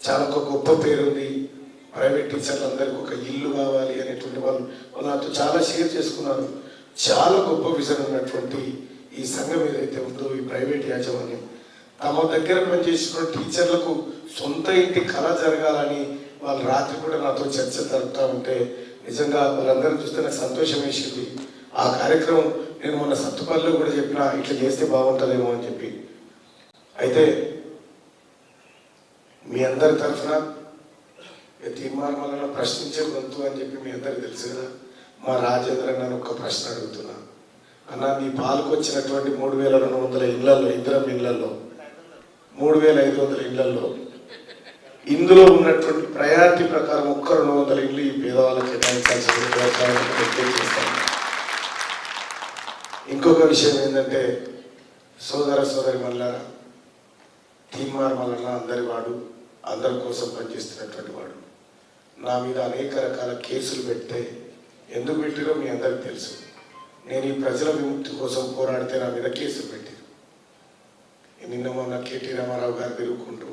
చాలా ఒక గొప్ప పేరుంది. ప్రైవేట్ టీచర్లందరికీ ఒక ఇల్లు కావాలి అనేటువంటి వాళ్ళు నాతో చాలా షేర్ చేసుకున్నారు. చాలా గొప్ప విజన్ ఉన్నటువంటి ఈ సంఘం ఏదైతే ఉందో, ఈ ప్రైవేట్ యాజమాన్యం తమ దగ్గర పనిచేసిన టీచర్లకు సొంత ఇంటి కళ జరగాలని వాళ్ళు రాత్రి కూడా నాతో చర్చలు జరుపుతూ ఉంటే నిజంగా వాళ్ళందరూ చూస్తే నాకు సంతోషం వేసింది. ఆ కార్యక్రమం నేను మొన్న సత్తుపల్లిలో కూడా చెప్పిన, ఇట్లా చేస్తే బాగుంటుందేమో అని చెప్పి. అయితే మీ అందరి తరఫున తీర్మానం ప్రశ్నించే గొంతు అని చెప్పి మీ అందరికి తెలుసు కదా. మా రాజేంద్ర నన్ను ఒక ప్రశ్న అడుగుతున్నా, అన్న మీ పాలకు వచ్చినటువంటి 3200 ఇళ్లలో, ఇద్దరం ఇళ్లలో 3500 ఇళ్లలో ఇందులో ఉన్నటువంటి ప్రయారిటీ ప్రకారం 200 ఇళ్ళు ఈ పేదవాళ్ళకి కేటాయించాల్సిన. ఇంకొక విషయం ఏంటంటే, సోదరి మల్లారా, తీన్మార్ మల్లన్న అందరి వాడు, అందరి కోసం పనిచేస్తున్నటువంటి వాడు. నా మీద అనేక రకాల కేసులు పెడితే ఎందుకు పెట్టిరో మీ అందరికి తెలుసు. నేను ఈ ప్రజల విముక్తి కోసం పోరాడితే నా మీద కేసులు పెట్టారు. నిన్న మొన్న కేటీ రామారావు గారు తిరుగుకుంటూ